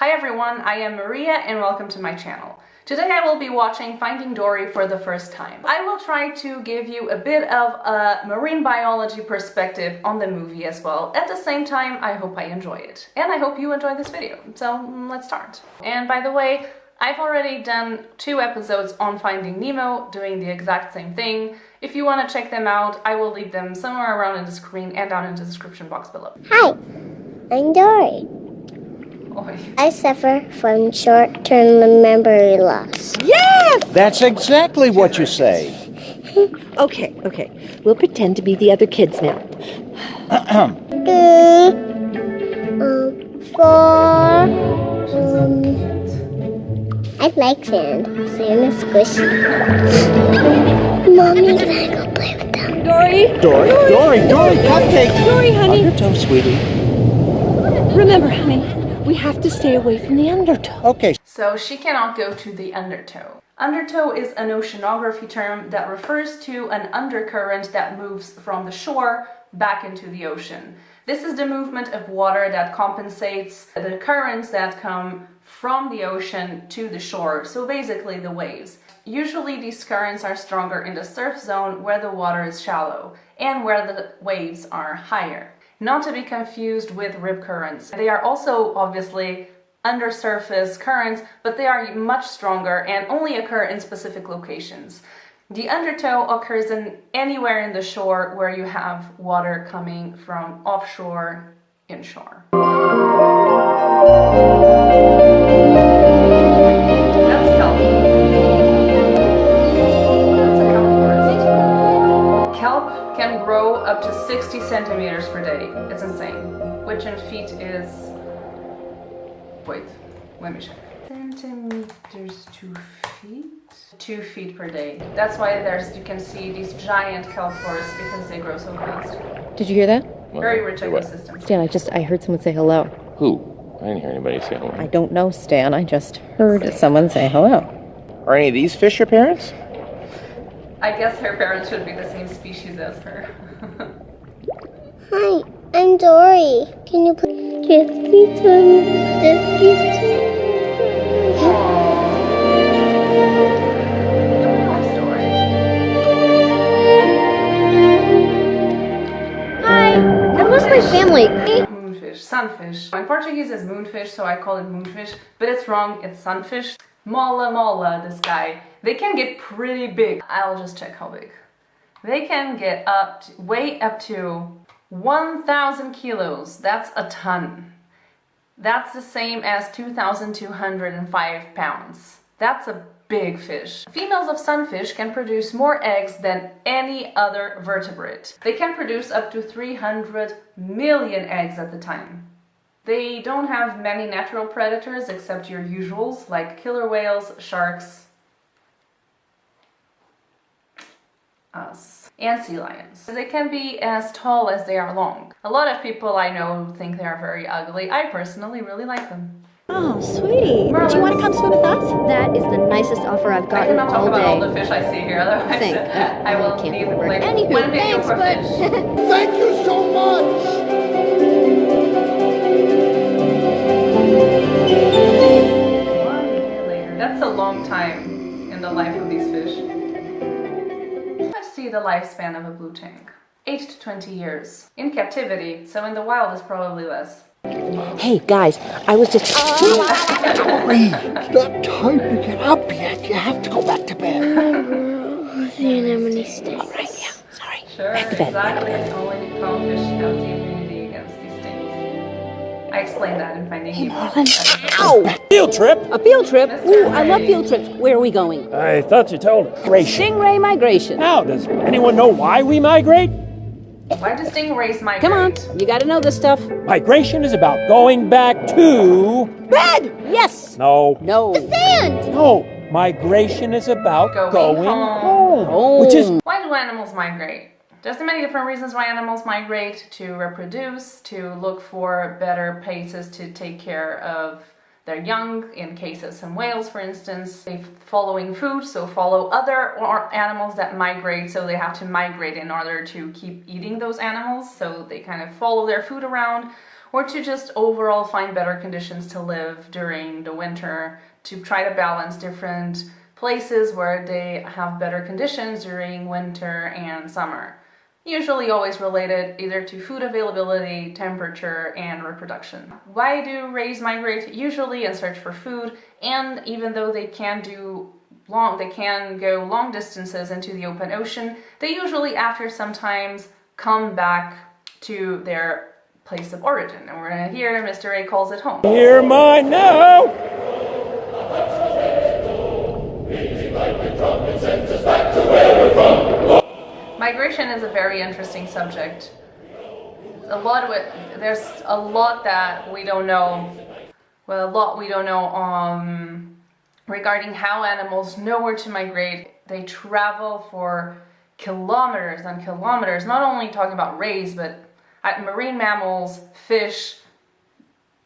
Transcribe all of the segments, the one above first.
Hi everyone, I am Maria and welcome to my channel. Today I will be watching Finding Dory for the first time. I will try to give you a bit of a marine biology perspective on the movie as well. At the same time, I hope I enjoy it. And I hope you enjoy this video. So let's start. And by the way, I've already done 2 episodes on Finding Nemo, doing the exact same thing. If you want to check them out, I will leave them somewhere around in the screen and down in the description box below. Hi, I'm Dory. I suffer from short-term memory loss. Yes! That's exactly what you say. Okay. We'll pretend to be the other kids now. 2, 4, I like sand. Sand is squishy. Mommy, can I go play with them? Dory, cupcake. Dory, honey. Undertow, sweetie. Remember, honey, we have to stay away from the undertow. Okay. So she cannot go to the undertow. Undertow is an oceanography term that refers to an undercurrent that moves from the shore back into the ocean. This is the movement of water that compensates the currents that come from the ocean to the shore, so basically the waves. Usually these currents are stronger in the surf zone where the water is shallow and where the waves are higher. Not to be confused with rip currents. They are also obviously undersurface currents, but they are much stronger and only occur in specific locations. The undertow occurs anywhere in the shore where you have water coming from offshore inshore. That's kelp. That's a kelp forest. Kelp can grow up to 60 centimeters per day. It's insane. Which in feet is... Wait, let me check. Centimeters to feet? 2 feet per day. That's why you can see these giant kelp forests because they grow so fast. Did you hear that? Very rich ecosystem. Stan, I heard someone say hello. Who? I didn't hear anybody say hello. I don't know, Stan. I just heard someone say hello. Are any of these fish your parents? I guess her parents should be the same species as her. Hi, I'm Dory. Can you put biscuits on biscuits? Hi, I lost my family. Moonfish, sunfish. In Portuguese it's moonfish, so I call it moonfish, but it's wrong, it's sunfish. Mola, this guy. They can get pretty big. I'll just check how big. They can get way up to 1,000 kilos. That's a ton. That's the same as 2,205 pounds. That's a big fish. Females of sunfish can produce more eggs than any other vertebrate. They can produce up to 300 million eggs at the time. They don't have many natural predators except your usuals like killer whales, sharks, us, and sea lions. They can be as tall as they are long. A lot of people I know think they are very ugly. I personally really like them. Oh, sweetie. Marlins. Do you want to come swim with us? That is the nicest offer I've I gotten cannot talk all about day. all the fish I see here, otherwise I think. I will can't need remember. like Anywho, one video thanks, for but... fish. Thank you so much. One year later. That's a long time in the life of these fish. Let's see the lifespan of a blue tank. 8 to 20 years. In captivity, so in the wild is probably less. Hey, guys, I was just... Dory, it's not time to get up yet. You have to go back to bed. The anemone stinks. Sorry. Sure, Back to bed. exactly. Only clownfish have the immunity against these things. I explained that in Finding Nemo. Ow! Field trip? A field trip? Ooh, I love field trips. Where are we going? I thought you told her. Stingray migration. Now, does anyone know why we migrate? Why do stingrays migrate? Come on, you gotta know this stuff. Migration is about going back to... Bed! Yes! No. Sand! No. Migration is about Going home. Oh. Which is... Why do animals migrate? There's many different reasons why animals migrate: to reproduce, to look for better places to take care of their young, in case of some whales, for instance. They following food, so follow other animals that migrate, so they have to migrate in order to keep eating those animals, so they kind of follow their food around. or to just overall find better conditions to live during the winter, to try to balance different places where they have better conditions during winter and summer. Usually always related either to food availability, temperature, and reproduction. Why do rays migrate? Usually in search for food, and even though they can go long distances into the open ocean, they usually after sometimes come back to their place of origin. And we're gonna hear Mr. A calls it home. Hear my now! Migration is a very interesting subject. There's a lot that we don't know. Well, a lot we don't know regarding how animals know where to migrate. They travel for kilometers and kilometers, not only talking about rays, but marine mammals, fish,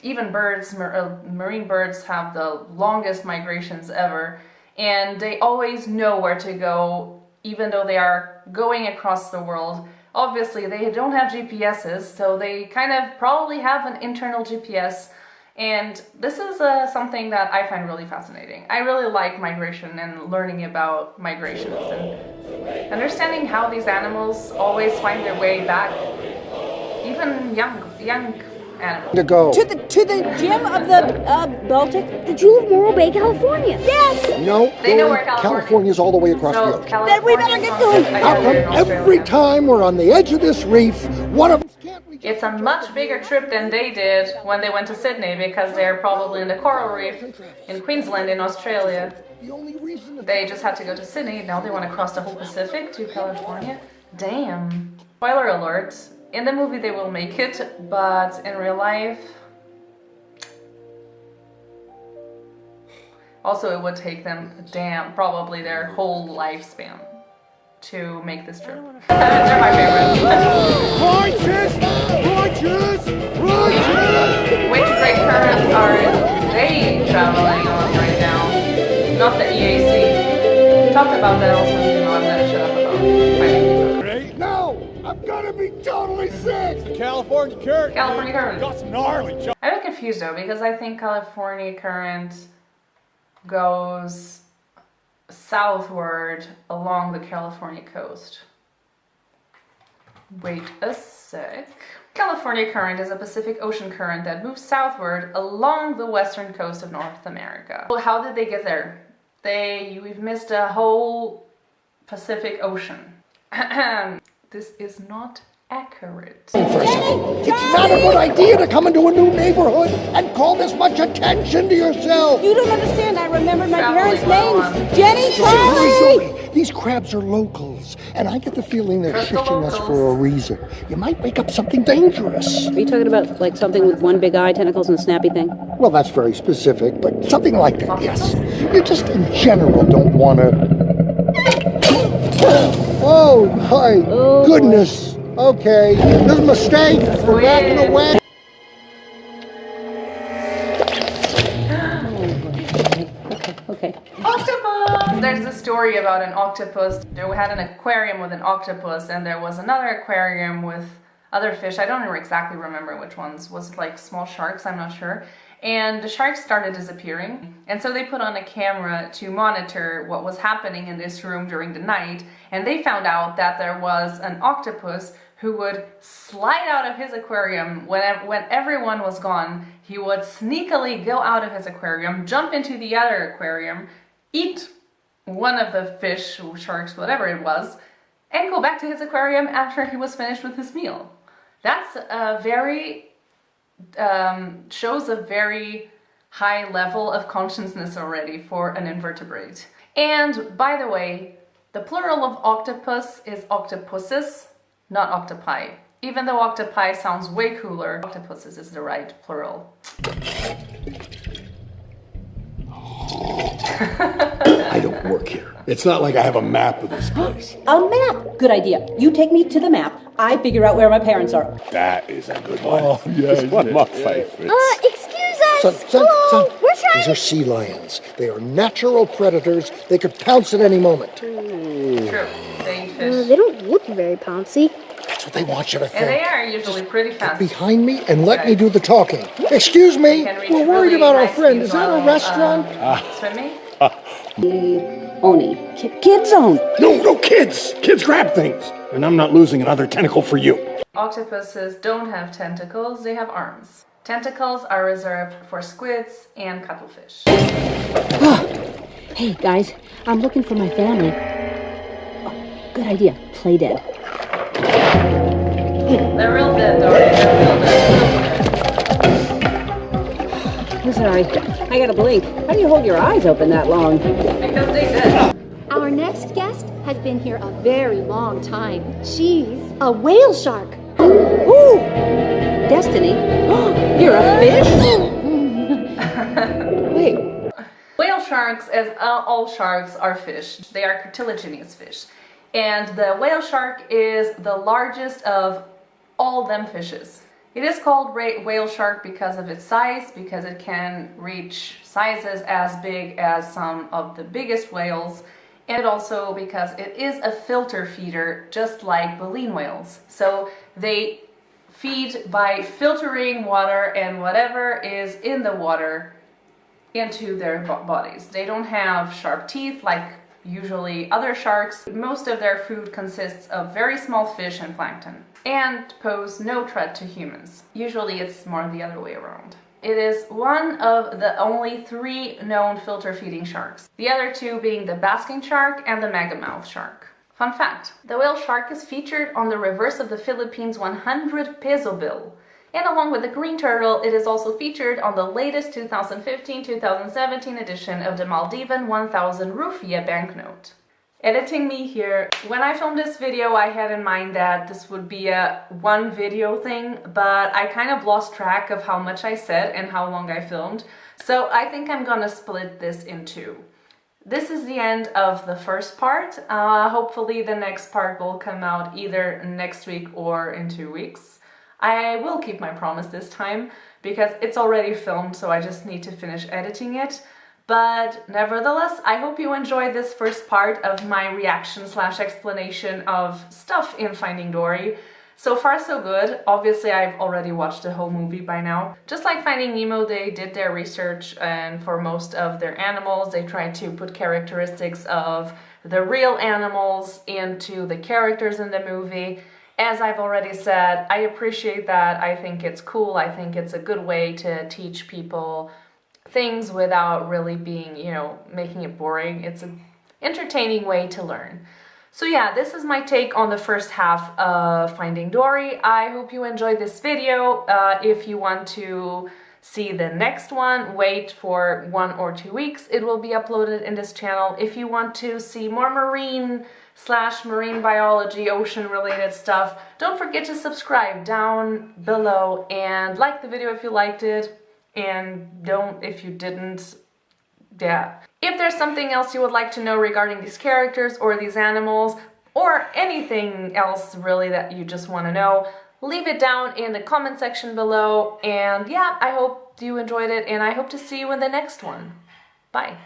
even birds. Marine birds have the longest migrations ever, and they always know where to go, even though they are going across the world. Obviously, they don't have GPSs, so they kind of probably have an internal GPS, and this is something that I find really fascinating. I really like migration and learning about migrations and understanding how these animals always find their way back, even young animals. To go. To the gym of the Baltic? The Jewel of Morro Bay, California. Yes! No, They know Dory, where California California's all the way across the ocean. Then we better get going. How come every time we're on the edge of this reef, one of us can't reach? It's a much bigger trip than they did when they went to Sydney, because they're probably in the coral reef in Queensland in Australia. The only reason They just had to go to Sydney. Now they want to cross the whole Pacific to California. Damn. Spoiler alert. In the movie they will make it, but in real life... Also it would take them, probably their whole lifespan to make this trip. They're my favorite. Which great currents are they traveling on right now? Not the EAC. We talked about that also, you know, I'm gonna shut up about Finding Nemo. No, I'm gonna be totally sick. California current. California current. Got some gnarly jump. I'm confused though, because I think California current goes southward along the California coast. Wait a sec. California current is a Pacific Ocean current that moves southward along the western coast of North America. Well, how did they get there? We've missed a whole Pacific Ocean. This is not accurate. It's not a good idea to come into a new neighborhood and call this much attention to yourself. You don't understand. I remembered my Traveling parents' well names. Jenny, Charlie! These crabs are locals, and I get the feeling they're Just the fishing us locals. for a reason. You might wake up something dangerous. Are you talking about like something with one big eye, tentacles, and a snappy thing? Well, that's very specific, but something like that, yes. You just in general don't want to... Oh, my goodness. Okay, this is a mistake. We're back in the way. Okay. Octopus! There's a story about an octopus. They had an aquarium with an octopus, and there was another aquarium with other fish. I don't exactly remember which ones. Was it like small sharks? I'm not sure. And the sharks started disappearing, and so they put on a camera to monitor what was happening in this room during the night, and they found out that there was an octopus who would slide out of his aquarium when everyone was gone. He would sneakily go out of his aquarium, jump into the other aquarium, eat one of the fish, or sharks, whatever it was, and go back to his aquarium after he was finished with his meal. That's a very... shows a very high level of consciousness already for an invertebrate. And by the way, the plural of octopus is octopuses, not octopi. Even though octopi sounds way cooler, octopuses is the right plural. I don't work here. It's not like I have a map of this place. A map! Good idea. You take me to the map. I figure out where my parents are. That is a good one. Oh, yeah, it's one of my favorites. Excuse us. Son, We're trying. these are sea lions. They are natural predators. They could pounce at any moment. True. They fish. They don't look very pouncy. That's what they want you to think. And they are usually pretty fast. Behind me and let me do the talking. Excuse me, Can reach we're worried really about our high friend. speed Is that a while, restaurant? Swimming? Oni. Kids zone. No, kids! Kids grab things! And I'm not losing another tentacle for you. Octopuses don't have tentacles, they have arms. Tentacles are reserved for squids and cuttlefish. Hey, guys, I'm looking for my family. Oh, good idea. Play dead. They're real dead, Dory. I'm sorry. I gotta blink. How do you hold your eyes open that long? Because they did. Our next guest has been here a very long time. She's a whale shark. Ooh! Destiny. You're a fish? Wait. Whale sharks, as all sharks, are fish. They are cartilaginous fish. And the whale shark is the largest of all them fishes. It is called whale shark because of its size, because it can reach sizes as big as some of the biggest whales, and also because it is a filter feeder, just like baleen whales. So they feed by filtering water and whatever is in the water into their bodies. They don't have sharp teeth like usually other sharks. Most of their food consists of very small fish and plankton, and pose no threat to humans. Usually it's more the other way around. It is one of the only 3 known filter feeding sharks, the other 2 being the basking shark and the megamouth shark. Fun fact, the whale shark is featured on the reverse of the Philippines 100 peso bill. And along with the green turtle, it is also featured on the latest 2015-2017 edition of the Maldivian 1000 rupiah banknote. Editing me here. When I filmed this video, I had in mind that this would be a one video thing, but I kind of lost track of how much I said and how long I filmed. So I think I'm gonna split this in 2. This is the end of the first part. Hopefully the next part will come out either next week or in 2 weeks. I will keep my promise this time because it's already filmed, so I just need to finish editing it. But nevertheless, I hope you enjoyed this first part of my reaction/explanation of stuff in Finding Dory. So far so good. Obviously I've already watched the whole movie by now. Just like Finding Nemo, they did their research, and for most of their animals they tried to put characteristics of the real animals into the characters in the movie. As I've already said, I appreciate that. I think it's cool. I think it's a good way to teach people things without really being, making it boring. It's an entertaining way to learn. So yeah, this is my take on the first half of Finding Dory. I hope you enjoyed this video. If you want to see the next one, wait for 1 or 2 weeks. It will be uploaded in this channel. If you want to see more marine biology, ocean related stuff, don't forget to subscribe down below and like the video if you liked it, and don't if you didn't. Yeah. If there's something else you would like to know regarding these characters or these animals, or anything else really that you just want to know, leave it down in the comment section below. And yeah, I hope you enjoyed it, and I hope to see you in the next one. Bye.